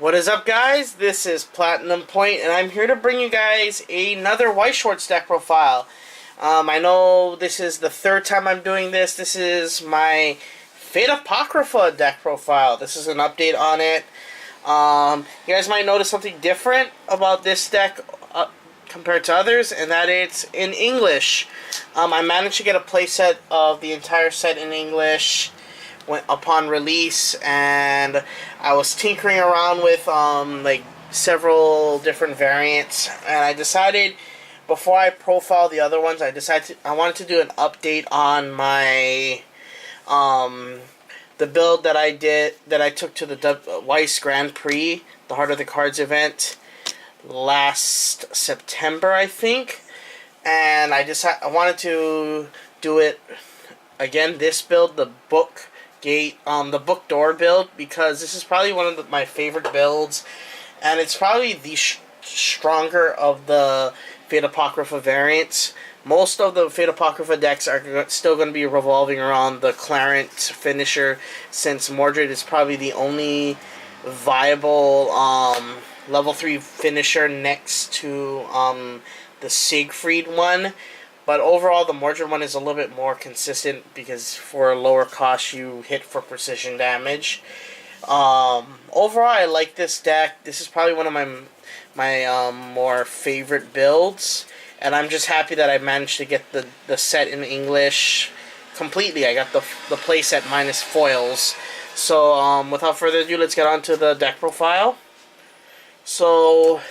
What is up, guys? This is Platinum Point, and I'm here to bring you guys another Weiss Schwarz deck profile. I know this is the third time I'm doing this. This is my Fate Apocrypha deck profile. This is an update on it. You guys might notice something different about this deck compared to others, and that it's in English. I managed to get a playset of the entire set in English upon release, and I was tinkering around with like several different variants, and I decided before I profile the other ones, I wanted to do an update on my the build that I took to the Weiss Grand Prix, the Heart of the Cards event last September, I think, and I wanted to do it again. This build, the book book door build, because this is probably one of my favorite builds, and it's probably the stronger of the Fate Apocrypha variants. Most of the Fate Apocrypha decks are still going to be revolving around the Clarent finisher, since Mordred is probably the only viable level 3 finisher next to the Siegfried one. But overall, the Mordred one is a little bit more consistent because for a lower cost, you hit for precision damage. Overall, I like this deck. This is probably one of my more favorite builds, and I'm just happy that I managed to get the set in English completely. I got the playset minus foils. So without further ado, let's get on to the deck profile. So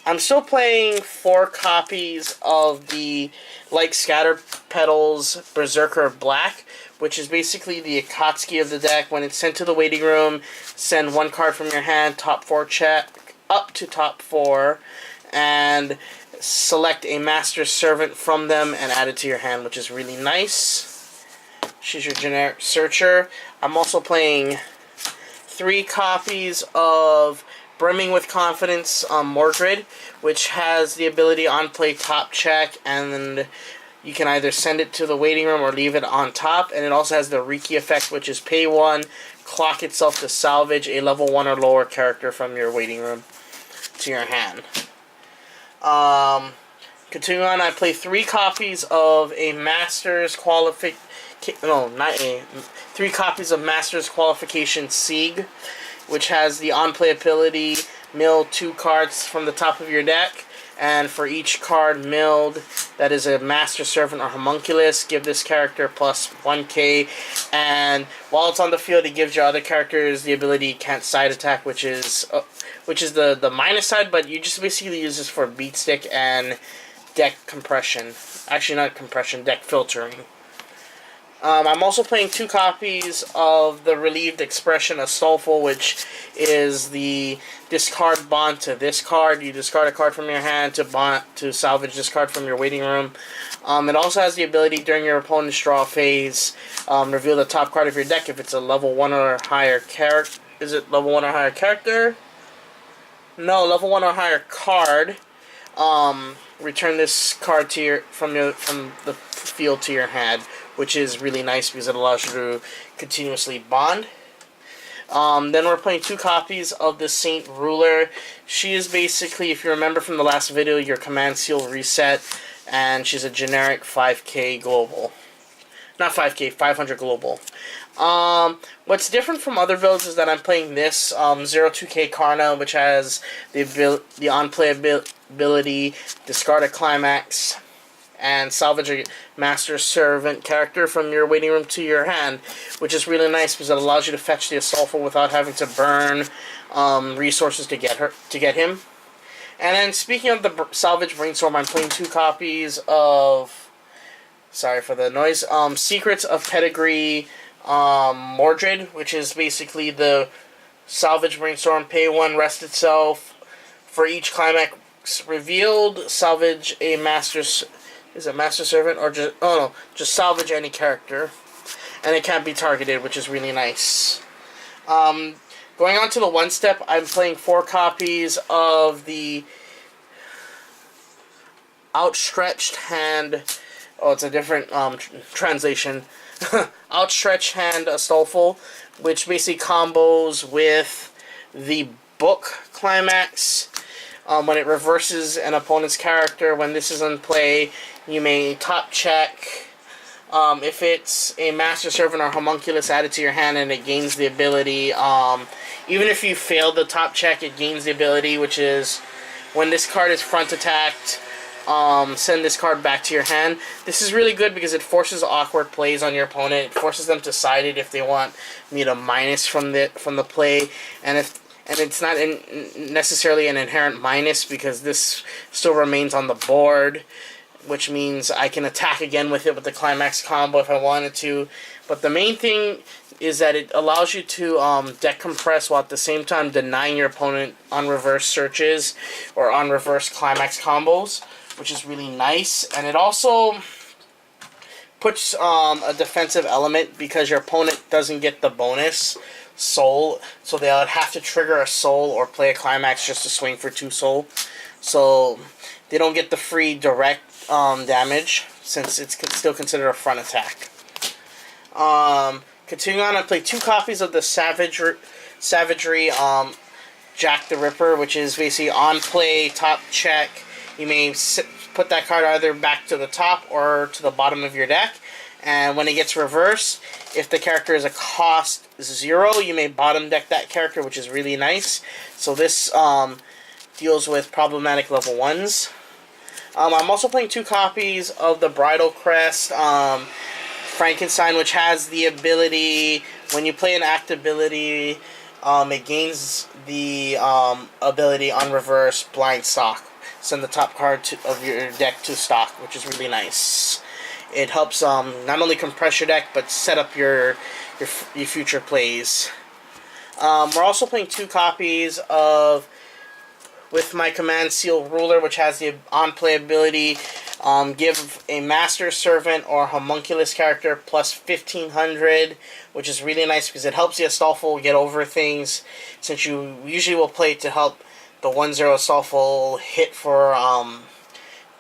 I'm still playing 4 copies of the Like Scattered Petals Berserker Black, which is basically the Akatsuki of the deck. When it's sent to the waiting room, send 1 card from your hand, top 4 check, up to top 4, and select a Master Servant from them and add it to your hand, which is really nice. She's your generic searcher. I'm also playing 3 copies of Brimming with Confidence Mordred, which has the ability on play top check, and you can either send it to the waiting room or leave it on top. And it also has the Riki effect, which is pay 1, clock itself to salvage a level 1 or lower character from your waiting room to your hand. Continuing on, I play 3 copies of a Master's Qualification. No, not a. 3 copies of Master's Qualification Sieg, which has the on-play ability, mill 2 cards from the top of your deck, and for each card milled that is a Master Servant or Homunculus, give this character plus 1k, and while it's on the field, it gives your other characters the ability can't side attack, which is the minus side, but you just basically use this for beat stick and deck compression. Actually, not compression, deck filtering. I'm also playing 2 copies of the Relieved Expression Astolfo, which is the discard bond to this card. You discard a card from your hand to salvage this card from your waiting room. It also has the ability during your opponent's draw phase, reveal the top card of your deck if it's a level 1 or higher character. Is it level 1 or higher character? No, level 1 or higher card. Return this card to from the field to your hand, which is really nice because it allows you to continuously bond. Then we're playing 2 copies of the Saint Ruler. She is basically, if you remember from the last video, your command seal reset, and she's a generic 5k global. Not 5k, 500 global. What's different from other builds is that I'm playing this 02k Karna, which has the on-play ability, discard a Climax, and salvage a Master Servant character from your waiting room to your hand, which is really nice because it allows you to fetch the Astolfo without having to burn resources to get him. And then speaking of the Salvage Brainstorm, I'm playing 2 copies of, sorry for the noise, Secrets of Pedigree Mordred, which is basically the Salvage Brainstorm, pay 1, rest itself. For each Climax revealed, salvage a Is it Master Servant or just... Oh no, just salvage any character. And it can't be targeted, which is really nice. Going on to the 1-step, I'm playing 4 copies of the Outstretched Hand... Oh, it's a different translation. Outstretched Hand Astolfo, which basically combos with the book climax. When it reverses an opponent's character, when this is in play, you may top check. If it's a Master Servant or Homunculus added to your hand and it gains the ability, even if you fail the top check, it gains the ability, which is when this card is front attacked, send this card back to your hand. This is really good because it forces awkward plays on your opponent. It forces them to side it if they want me to minus from the play, and it's not necessarily an inherent minus because this still remains on the board, which means I can attack again with it with the climax combo if I wanted to. But the main thing is that it allows you to deck compress while at the same time denying your opponent on reverse searches or on reverse climax combos, which is really nice. And it also puts a defensive element because your opponent doesn't get the bonus soul, so they'll have to trigger a soul or play a climax just to swing for 2 soul. So they don't get the free direct damage since it's still considered a front attack. Continuing on, I play 2 copies of the Savagery Jack the Ripper, which is basically on play, top check. You may put that card either back to the top or to the bottom of your deck. And when it gets reversed, if the character is a cost 0, you may bottom deck that character, which is really nice. So this deals with problematic level 1s. I'm also playing 2 copies of the Bridal Crest Frankenstein, which has the ability, when you play an act ability, it gains the ability on reverse blind stock. Send the top card of your deck to stock, which is really nice. It helps not only compress your deck, but set up your future plays. We're also playing 2 copies of with my Command Seal Ruler, which has the on-play ability, give a Master Servant or Homunculus character plus 1500, which is really nice because it helps the Astolfo get over things, since you usually will play to help the 1-0 Astolfo hit for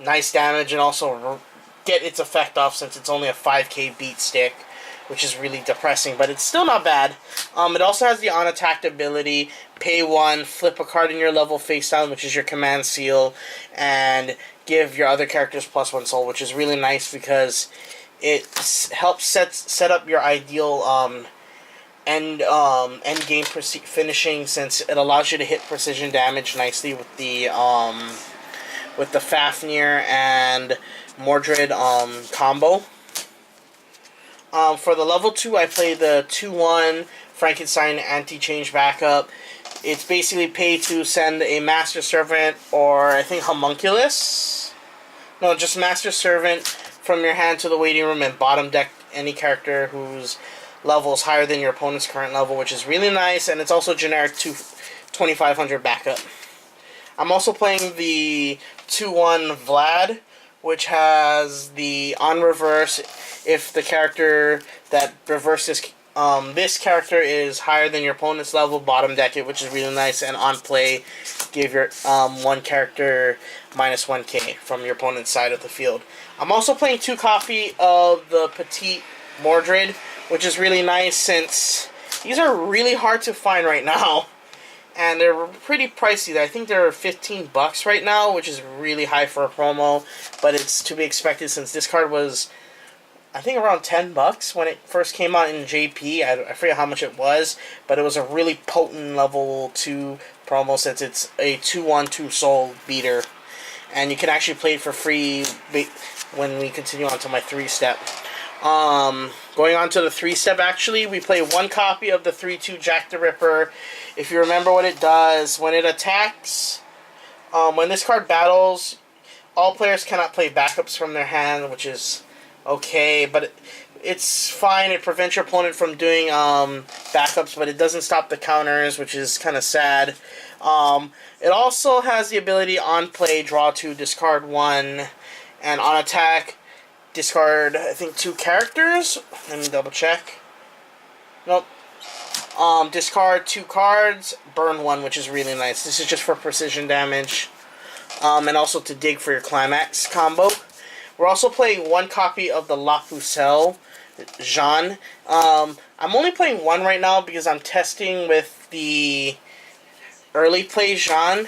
nice damage and also get its effect off, since it's only a 5k beat stick, which is really depressing, but it's still not bad. It also has the on-attack ability, pay 1, flip a card in your level face down, which is your Command Seal, and give your other characters plus 1 soul, which is really nice because it helps set up your ideal end game finishing, since it allows you to hit precision damage nicely with the Fafnir and Mordred combo. For the level 2, I play the 2-1 Frankenstein Anti-Change Backup. It's basically pay to send a Master Servant or I think Homunculus. No, just Master Servant from your hand to the waiting room and bottom deck any character whose level is higher than your opponent's current level, which is really nice, and it's also generic 2500 backup. I'm also playing the 2-1 Vlad, which has the on reverse, if the character that reverses this character is higher than your opponent's level, bottom deck it, which is really nice, and on play, give your one character minus 1k from your opponent's side of the field. I'm also playing 2 copy of the Petite Mordred, which is really nice since these are really hard to find right now. And they're pretty pricey. I think they're $15 right now, which is really high for a promo. But it's to be expected since this card was, I think, around $10 when it first came out in JP. I forget how much it was, but it was a really potent level 2 promo since it's a 2-1 2-soul beater. And you can actually play it for free when we continue on to my 3-step. Going on to the 3-step, actually, we play 1 copy of the 3-2 Jack the Ripper. If you remember what it does, when it attacks, when this card battles, all players cannot play backups from their hand, which is okay, but it's fine. It prevents your opponent from doing backups, but it doesn't stop the counters, which is kind of sad. It also has the ability on play, draw 2, discard 1, and on attack, discard, I think, 2 characters. Let me double check. Nope. Discard 2 cards, burn 1, which is really nice. This is just for precision damage. And also to dig for your climax combo. We're also playing 1 copy of the La Pucelle, Jean. I'm only playing 1 right now because I'm testing with the early play Jean,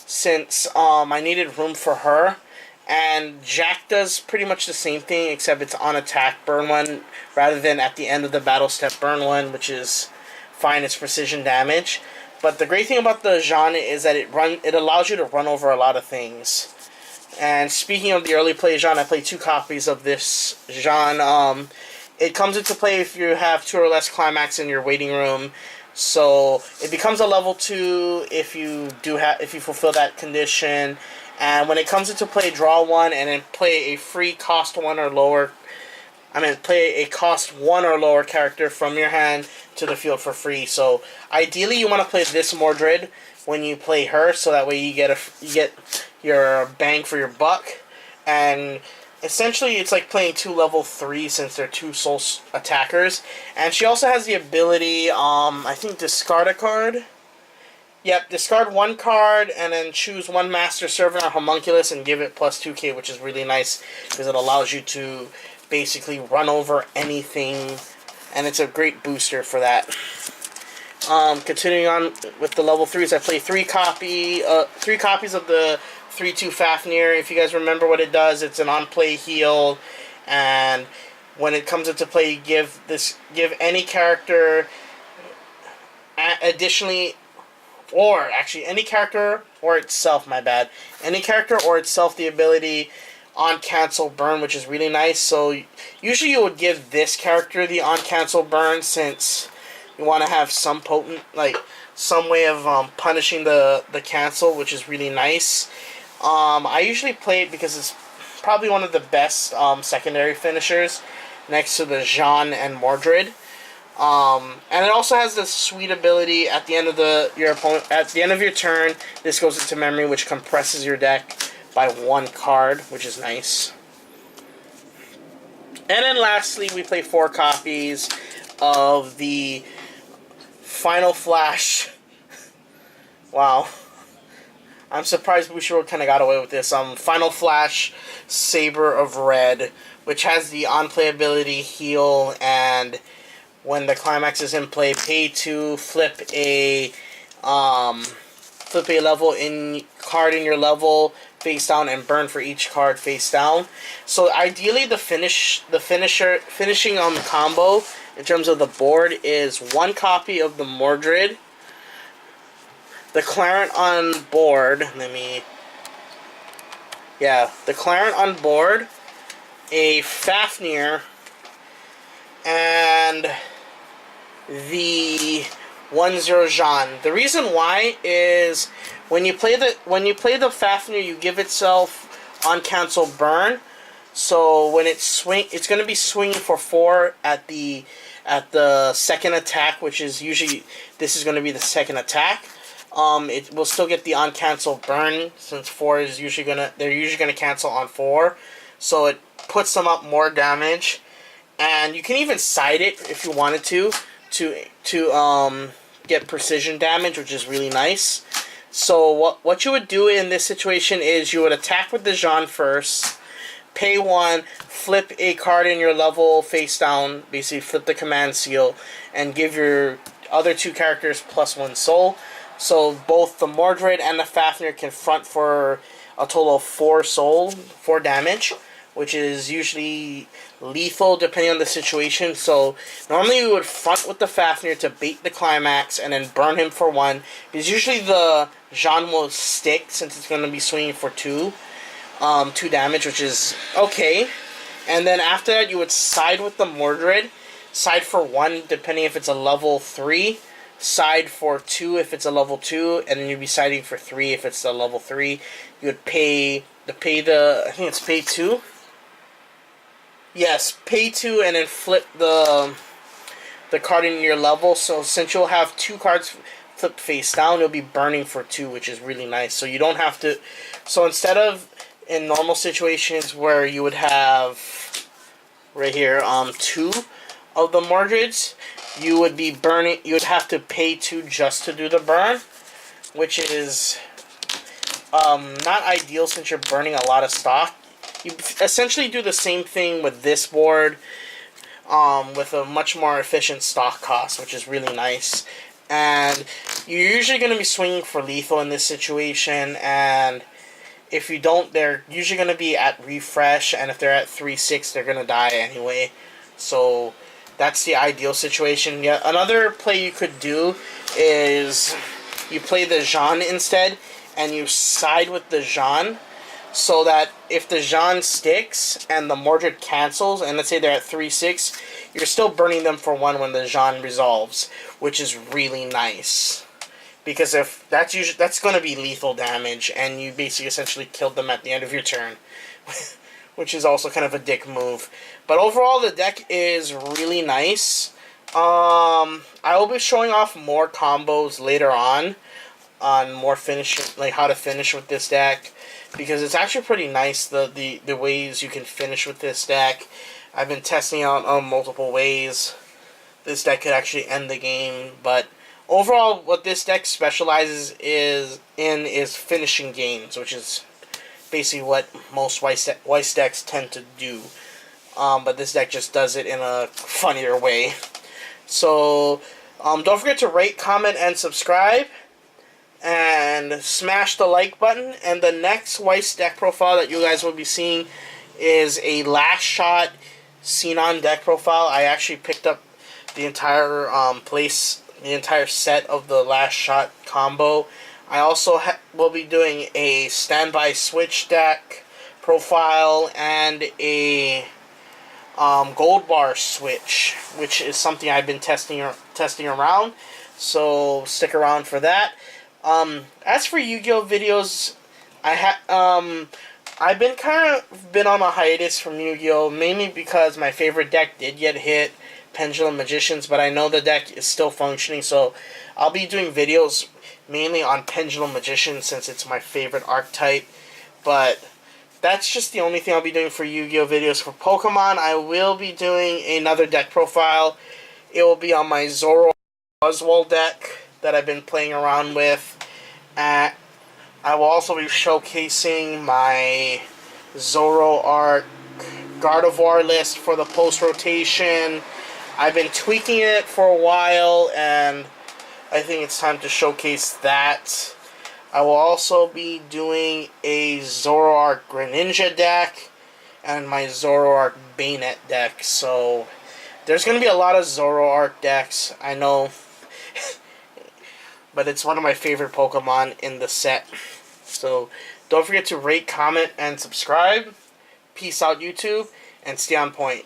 since I needed room for her. And Jack does pretty much the same thing, except it's on attack, burn one, rather than at the end of the battle step, burn one, which is fine, it's precision damage. But the great thing about the Jean is that it allows you to run over a lot of things. And speaking of the early play Jean, I played 2 copies of this Jean. It comes into play if you have 2 or less climax in your waiting room. So it becomes a level 2 if you fulfill that condition. And when it comes into play, draw 1 and then play a free cost 1 or lower. Play a cost 1 or lower character from your hand to the field for free. So ideally, you want to play this Mordred when you play her, so that way you get your bang for your buck. And essentially, it's like playing 2 level 3 since they're 2 soul attackers. And she also has the ability, I think, discard a card. Yep, discard 1 card and then choose 1 Master Servant or Homunculus and give it plus 2k, which is really nice because it allows you to basically run over anything, and it's a great booster for that. Continuing on with the level 3s, I play 3 copies of the 3/2 Fafnir. If you guys remember what it does, it's an on-play heal, and when it comes into play, give any character additionally. Or, actually, any character or itself, any character or itself the ability on cancel burn, which is really nice. So, usually you would give this character the on cancel burn, since you want to have some some way of punishing the cancel, which is really nice. I usually play it because it's probably one of the best secondary finishers, next to the Jean and Mordred. And it also has this sweet ability at the end of your turn. This goes into memory, which compresses your deck by 1 card, which is nice. And then lastly, we play 4 copies of the Final Flash. Wow, I'm surprised Bushiroad kind of got away with this. Final Flash Saber of Red, which has the on-play ability heal, and when the climax is in play, pay 2, flip a level card in your level face down, and burn for each card face down. So ideally, the finishing combo in terms of the board is 1 copy of the Mordred, the Clarent on board. The Clarent on board, a Fafnir, and the 1/0 Jean. The reason why is when you play the Fafnir, you give itself on cancel burn. So when it's going to be swinging for 4 at the second attack, which is usually this is going to be the second attack. It will still get the on cancel burn, since 4 is they're usually gonna cancel on 4, so it puts them up more damage. And you can even side it if you wanted to get precision damage, which is really nice. So what you would do in this situation is you would attack with the Jean first, pay 1, flip a card in your level face down, basically flip the command seal, and give your other 2 characters plus 1 soul. So both the Mordred and the Fafnir can front for a total of 4 soul, 4 damage, which is usually lethal depending on the situation. So normally we would front with the Fafnir to bait the climax and then burn him for 1, because usually the Jean will stick since it's going to be swinging for 2 damage, which is okay. And then after that, you would side with the Mordred, side for 1 depending if it's a level 3, side for 2 if it's a level 2, and then you'd be siding for 3 if it's a level 3. You would pay I think it's pay 2. Yes, pay 2 and then flip the card in your level. So since you'll have 2 cards flipped face down, you'll be burning for 2, which is really nice. So you don't have to. So instead of in normal situations where you would have right here 2 of the Mordreds, you would be burning. You would have to pay 2 just to do the burn, which is not ideal since you're burning a lot of stock. You essentially do the same thing with this board, with a much more efficient stock cost, which is really nice. And you're usually going to be swinging for lethal in this situation, and if you don't, they're usually going to be at refresh, and if they're at 3/6, they're going to die anyway. So that's the ideal situation. Yeah, another play you could do is you play the Jean instead, and you side with the Jean, so that if the Jean sticks and the Mordred cancels, and let's say they're at 3/6, you're still burning them for 1 when the Jean resolves, which is really nice. Because if that's going to be lethal damage, and you basically essentially killed them at the end of your turn, which is also kind of a dick move. But overall, the deck is really nice. I will be showing off more combos later on more finishing, like how to finish with this deck, because it's actually pretty nice the ways you can finish with this deck. I've been testing out multiple ways this deck could actually end the game, but overall, what this deck specializes is finishing games, which is basically what most Weiss decks tend to do. But this deck just does it in a funnier way. So, don't forget to rate, comment, and subscribe. And smash the like button. And the next Weiss deck profile that you guys will be seeing is a Last Shot Xenon deck profile. I actually picked up the entire the entire set of the Last Shot combo. I also will be doing a Standby Switch deck profile and a Gold Bar Switch, which is something I've been testing around. So stick around for that. As for Yu-Gi-Oh videos, I've been on a hiatus from Yu-Gi-Oh, mainly because my favorite deck did get hit, Pendulum Magicians, but I know the deck is still functioning, so I'll be doing videos mainly on Pendulum Magicians since it's my favorite archetype. But that's just the only thing I'll be doing for Yu-Gi-Oh videos. For Pokemon, I will be doing another deck profile. It will be on my Zoro Oswald deck that I've been playing around with. I will also be showcasing my Zoroark Gardevoir list for the post-rotation. I've been tweaking it for a while, and I think it's time to showcase that. I will also be doing a Zoroark Greninja deck and my Zoroark Bayonet deck. So there's going to be a lot of Zoroark decks, I know. But it's one of my favorite Pokemon in the set. So don't forget to rate, comment, and subscribe. Peace out, YouTube, and stay on point.